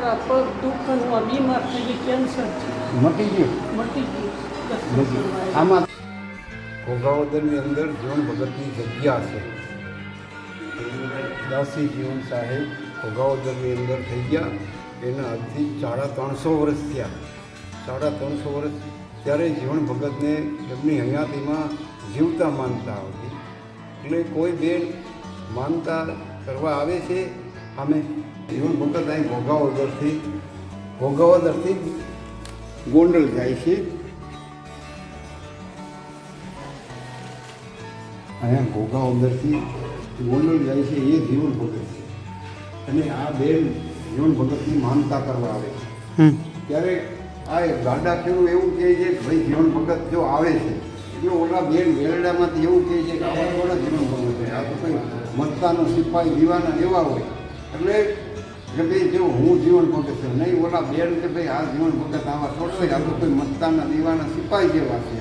મારા પગ દુઃખનું આ બીમાર થઈ ગઈ, કેન્સર છે, મટી ગયું. મટી ગયું. આમાં ઘોઘાવદરની અંદર જીવન ભગતની જગ્યા છે. દાસી જીવન સાહેબ ઘોઘાવદરની અંદર થઈ ગયા. એના આજથી 350 વર્ષ થયા. 350 વર્ષ ત્યારે જીવન ભગતને એમની હયાતીમાં જીવતા માનતા આવતી. એટલે કોઈ બેન માનતા કરવા આવે છે અમે જીવન ભગત અહીં ઘોઘાવદરથી ગોંડલ જાય છે. અહીંયા ઘોઘાવદરથી ગોંડલ જાય છે એ જીવન ભગત છે. અને આ બેન જીવન ભગતની માનતા કરવા આવે છે. ત્યારે આ ગાડા ખેડૂત એવું કહે છે કે ભાઈ જીવન ભગત જો આવે છે એટલે ઓલા બેન વેરડામાંથી એવું કહે છે કે આવા થોડા જીવન ભગત છે, આ તો કંઈ મસ્તાનો સિપાહી દીવાના એવા હોય. એટલે કે ભાઈ જો હું જીવન ભગત છું, નહીં ઓલા બેન કે ભાઈ આ જીવન ભગત આવા થોડો હોય, આ તો કોઈ મસ્તાના દીવાના સિપાહી જેવા છે.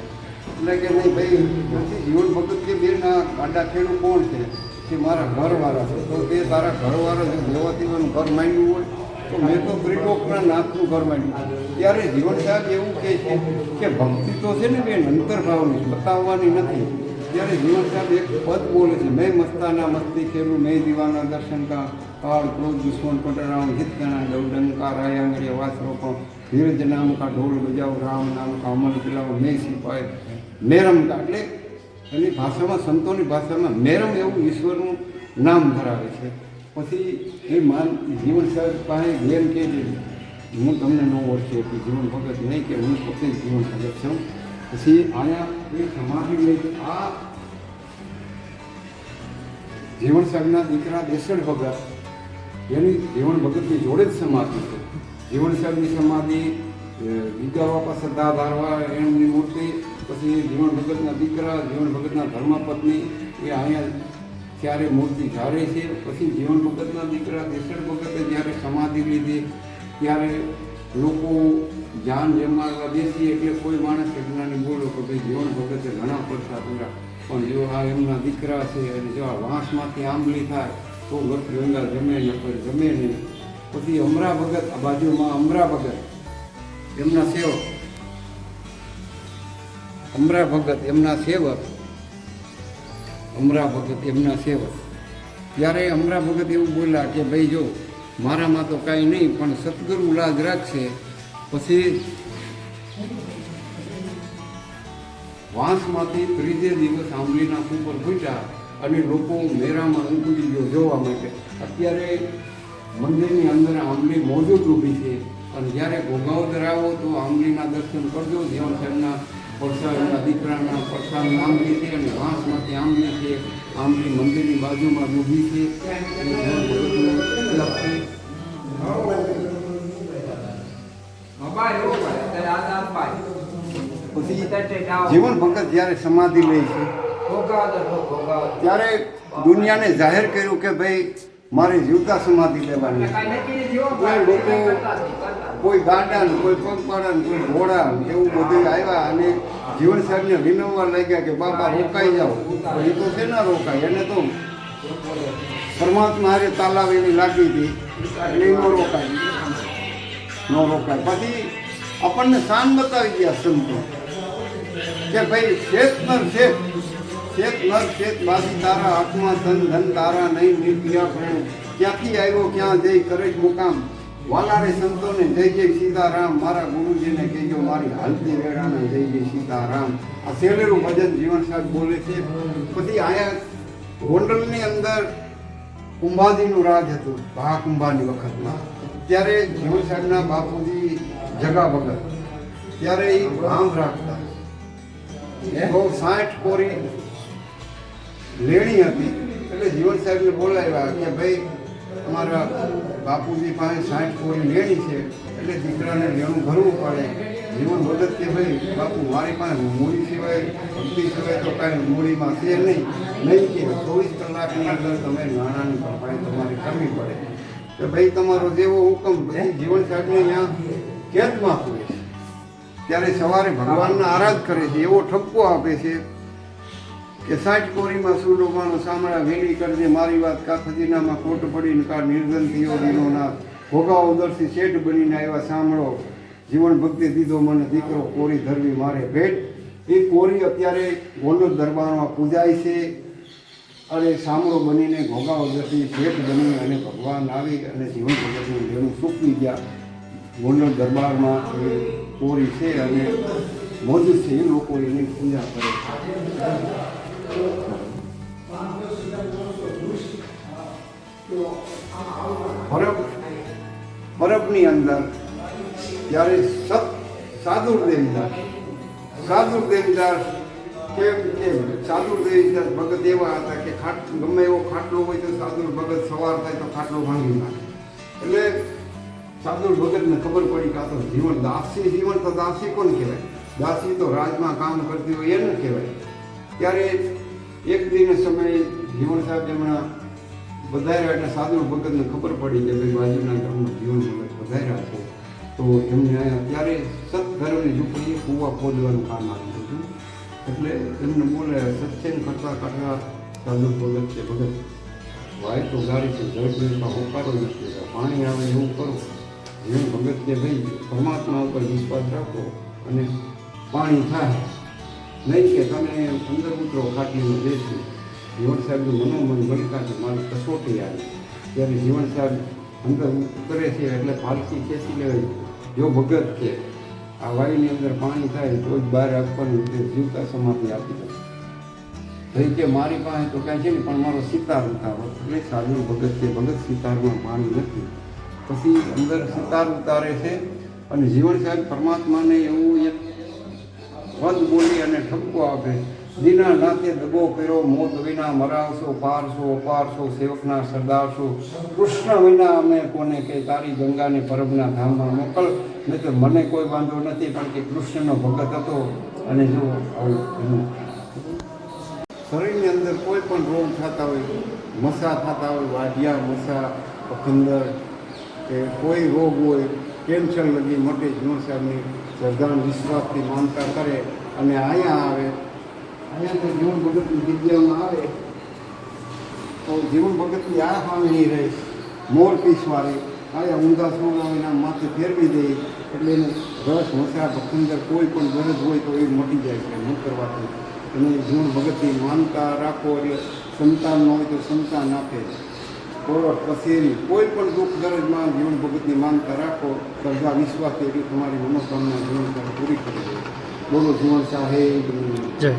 એટલે કે નહીં ભાઈ નથી જીવન ભગત કે બેન આ ગાડા ખેડૂત કોણ છે કે મારા ઘરવાળા છે. તો તે તારા ઘરવાળા જો દેવાતીનું ઘર માંડ્યું હોય તો મેં તો ત્રિલોકના નાથનું ઘર માંડ્યું. ત્યારે જીવન સાહેબ એવું કહે છે કે ભક્તિ તો છે ને બેન અંતર્ભાવની, બતાવવાની નથી. ત્યારે જીવન સાહેબ એક પદ બોલે છે, મેં મસ્તાના મસ્તી ખેરું, મેં દીવાના દર્શન કા કાળ ક્રોધ દુશ્મન પટરામ હિતના ડંકા રાયાંગળીએ વાસરો પણ ધીરજ નામ કા ઢોલ બજાવ, રામ નામ કા અમલ ખિલાવો, મેં સિપાય મેરમ કા. એટલે એની ભાષામાં, સંતોની ભાષામાં મેરમ એવું ઈશ્વરનું નામ ધરાવે છે. પછી એ જીવન સાહેબ પાસે જેમ કે હું તમને ન ઓળખી હતી જીવન ભગત નહીં, કે હું પોતે જીવન ભગત છું. પછી અહીંયા એ સમાધિ લઈ આ જીવન સાહેબના દીકરા દેસડ ભગત એની જીવન ભગતની જોડે જ સમાધિ છે. જીવન સાહેબની સમાધિ ગીગા બાપા સદા ધારવા એમની મૂર્તિ, પછી જીવન ભગતના દીકરા જીવન ભગતના ધર્મપત્ની એ અહીંયા ત્યારે મૂર્તિ ધારે છે. પછી જીવન ભગતના દીકરા દેસડ ભગતે જ્યારે સમાધિ લીધી ત્યારે લોકો જાન જમાડવા બેસી એટલે કોઈ માણસ જ્ઞાની બોલો કે ભાઈ જીવન ભગતે ઘણા પડતા પૂરા, પણ જો આ એમના દીકરા છે અને જો આ વાંસમાંથી આંબલી થાય તો ગત ગંગા જમે ન પર જમે નહીં. પછી અમરા ભગત આ બાજુમાં અમરા ભગત એમના સેવક, અમરા ભગત એમના સેવક, અમરા ભગત એમના સેવક. ત્યારે અમરા ભગત એવું બોલ્યા કે ભાઈ જો મારામાં તો કાંઈ નહીં, પણ સદગુરુ લાજ રાખશે. પછી વાંસમાંથી ત્રીજે દિવસ આંબલીના ઉપર ફૂટ્યા અને લોકો મેરામાં ઉમટી ગયો જોવા માટે. અત્યારે મંદિરની અંદર આંબલી મોજૂદ ઊભી છે અને જ્યારે ઘોઘાવદર આવો તો આંબલીના દર્શન કરજો. જીવન સાહેબના પડસાના દીકરાના પડસાની આંબલી છે અને વાંસમાંથી આંબલી છે. આંબલી મંદિરની બાજુમાં ઊભી છે. જીવન ભગત જ્યારે સમાધિ લે છે ત્યારે દુનિયાને જાહેર કર્યું કે ભાઈ મારે જીવતા સમાધિ લેવાની. લોકો કોઈ ગાડા ને કોઈ પગપાળા ને કોઈ ઘોડા એવું બધું આવ્યા અને જીવન સાહેબને વિનવવા લાગ્યા કે બાપા રોકાઈ જાઓ. એ તો છે ના રોકાય, એને તો પરમાત્મા હારે તાલાવ એની લાગી હતી એટલે ન રોકાય. પછી આપણને શાન બતાવી ગયા સંતો કે ભાઈ શેત નર શેત, શેત નર શેત બાજી તારા હાથમાં ધન ધન તારા નહીં નિર્ક્રિયા પ્રેમ, ક્યાંથી આવ્યો ક્યાં જઈ કરે મુકામ, વાલારે સંતોને જય જય સીતારામ, મારા ગુરુજીને કહેજો મારી હાલતી વેળાને જય જય સીતારામ. આ શેરેલું ભજન જીવન સાહેબ બોલે છે. પછી અહીંયા ગોંડલની અંદર કુંભાજીનું રાજ હતું મહાકુંભાની વખતમાં. ત્યારે જીવન સાહેબના બાપુજી જગા ભગત ત્યારે એ ભાંગ રાખતા. તો 60 કોરી લેણી હતી એટલે જીવન સાહેબને બોલાવ્યા કે ભાઈ અમારા બાપુજી પાસે 60 કોરી લેણી છે એટલે દીકરાને લેણું ભરવું પડે. જીવન ભગત કે ભાઈ બાપુ મારી પાસે મૂડી સિવાય ભક્તિ સિવાય તો કાંઈ મૂડીમાં છે નહીં કે 24 કલાકની અંદર તમે નાણાંની ભરપાઈ તમારી કરવી પડે કે ભાઈ તમારો જેવો હુકમ. પછી જીવન સાહેબને અહીંયા કેદમાં પૂરે છે. ત્યારે સવારે ભગવાનના આરાધ કરે છે, એવો ઠપકો આપે છે કે 60 કોરીમાં સુડોમાનો સામળા વેલી કરજે મારી વાત કા ખજીનામાં ખોટ પડીને કા નિર્ધન થયો દીનો નાથ, ભોગા ઉદરથી શેઠ બનીને આવ્યા સાંભળો, જીવન ભક્તિ દીધો મને દીકરો, કોરી ધરવી મારે ભેટ. એ કોરી અત્યારે ગોંડલ દરબારમાં પૂજાય છે. અને સાંભળો બનીને ઘોઘા ઉદરથી શેઠ બની અને ભગવાન આવી અને જીવન ભગતનું જેનું સૂકવી ગયા. ગોંડલ દરબારમાં એ કોરી છે અને મોજૂદ છે. એ લોકો એની પૂજા કરે છે. બરફની અંદર ત્યારે સાદુર દેવીદાસ ભગત એવા હતા કે ગમે એવો ખાટલો હોય તો સાદુર ભગત સવાર થાય તો ખાટલો ભાંગી નાખે. એટલે સાદુર ભગતને ખબર પડી કે આ તો જીવન દાસી, જીવન તો દાસી કોણ કહેવાય? દાસી તો રાજમાં કામ કરતી હોય એને કહેવાય. ત્યારે એક દિન સમયે જીવન સાહેબ એમના વધાર્યા એટલે સાદુર ભગતને ખબર પડી કે ભાઈ બાજુના ગામમાં જીવન ભગત વધાર્યા છે. તો એમને ત્યારે સત્ધર્મની ઝૂંપડીએ કૂવા ખોદવાનું કામ આવ્યું હતું. એટલે એમને બોલે સત્સંગ કરતા કરતા સાદુર ભગત છે, ભગત વાય તો ગાડી છે, જળપીમાં હોકારો નથી, પાણી આવે એવું કરો. જીવન ભગત કે ભાઈ પરમાત્મા ઉપર વિશ્વાસ રાખો અને પાણી થાય નહીં કે તમે અંદર ઉતરો ખાટલીમાં બેસી. જીવન સાહેબનું મનોમન બનતા કે મારી કસોટી આવી. ત્યારે જીવન સાહેબ અંદર ઉતરે છે એટલે પાલકી ખેંચી લેવાય. જો ભગત છે આ વાયુની અંદર પાણી થાય તો જ બહાર આપવાનું, જીવતા સમાધિ આપી દે. ભાઈ કે મારી પાસે તો કાંઈ છે ને પણ મારો સિતાર ઉતારો. એટલે સાદુર ભગત છે, ભગત સિતારમાં પાણી નથી. પછી અંદર સિતાર ઉતારે છે અને જીવન સાહેબ પરમાત્માને એવું એક પદ બોલી અને ઠપકો આપે. દીના નાથે દગો કર્યો, મોત વિના મરાવશો, પારશો અપારશો, સેવકના સરદારશો. કૃષ્ણ વિના અમે કોને કે તારી ગંગાને પરબના ધામમાં મોકલ. નહીં તો મને કોઈ વાંધો નથી, પણ કે કૃષ્ણનો ભગત હતો. અને જો આવું શરીરની અંદર કોઈ પણ રોગ થતા હોય, મસા થતા હોય, વાઢિયા મસા, પખંદર કે કોઈ રોગ હોય, કેન્સર લગી મટે. જીવન સાહેબની શ્રદ્ધા વિશ્વાસથી માનતા કરે અને અહીંયા આવે. અહીંયા તો જીવન ભગતની જગ્યામાં આવે તો જીવન ભગતની આ હાંગણી રહે, મોર પીસવાળી અહીંયા ઊંધા સોના એના માથે ફેરવી દે. એટલે એને રસ મસા ભખંદર કોઈ પણ ગરજ હોય તો એ મટી જાય છે ન કરવાથી. અને જીવન ભગતની માનતા રાખો એટલે સંતાન ન હોય તો સંતાન આપે. કોર્ટ કચેરી કોઈ પણ દુઃખ ગરજમાં જીવન ભગતની માનતા રાખો, શ્રદ્ધા વિશ્વાસથી એટલી તમારી મનોકામના જીવન પૂરી કરી દે. બોલો જીવન સાહેબ જય.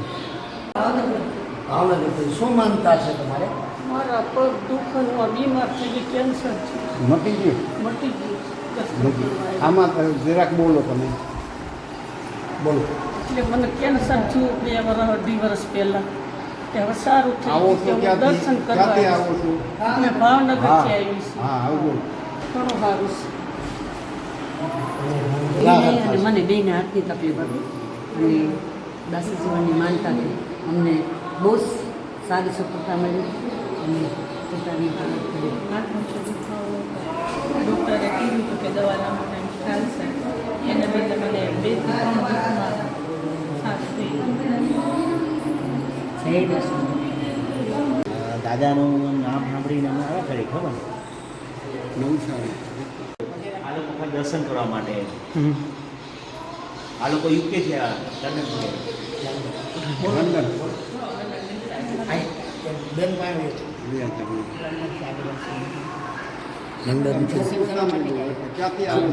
ભાવનગર શું માનતા છે તમારે? મારા પગ દુઃખમાં બીમાર થઈ ગઈ, કેન્સર છે. મટી ગયું. મટી ગયું. આમાં જરાક બોલો તમે, બોલો. એટલે મને કેન્સર થયું 2 વર્ષ પહેલાં. તે હવે સારું આવો થયું છો કે હું દર્શન કરવા ક્યાંથી આવીશ. આવો છો? અમે ભાવનગરથી હા આવી છીએ. હા આવજો. ઘણું સારું છે. અને મને બેને હાથની તકલીફ હતી અને દાસી જીવનની માનતા હતી. અમને બહુ જ સારી સફળતા મળી અને પોતાની હાલત કરી. ડૉક્ટરે કીધું હતું કે દવા લાંબો ટાઈમ ચાલશે, એને બદલે મને 2 થી 3 દિવસમાં સારું થઈ ગયું. જય દર્શન. દાદાનું નામ સાંભળીને અમે આવ્યા કરી ખબર. નવસારી આ લોકો ખાલી દર્શન કરવા માટે. આ લોકો યુકે છે, આ લંડન છે. લંડન બેન પાસે ક્યાંથી આવે?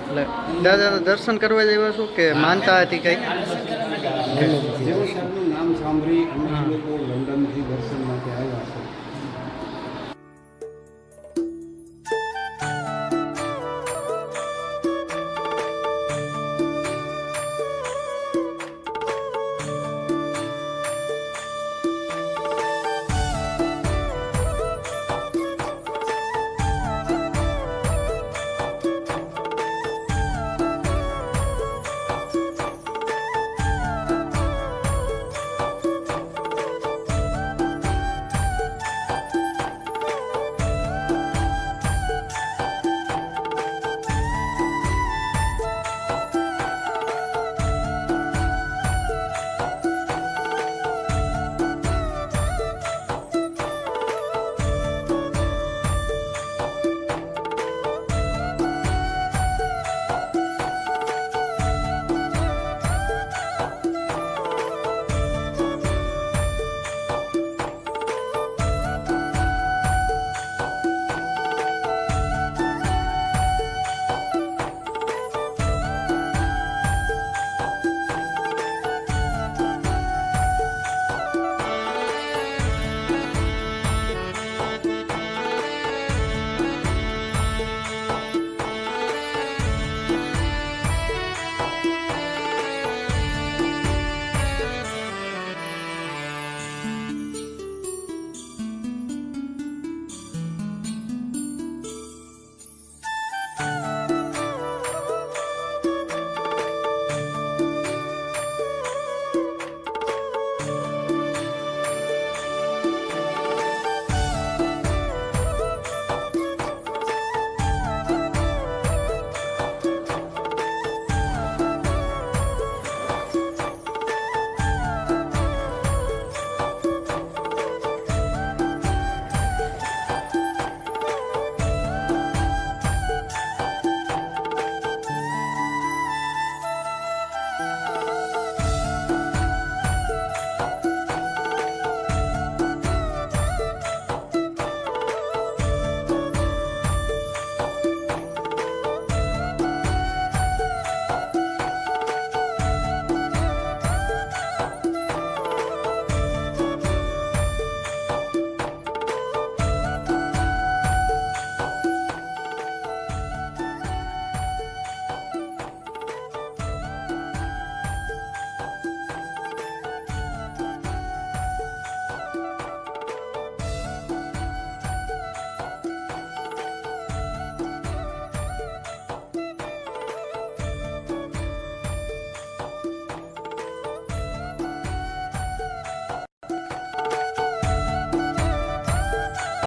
એટલે દાદાના દર્શન કરવા જવા છો કે માનતા હતી કંઈક? જીવન સાહેબનું નામ સાંભળી અમે લોકો લંડન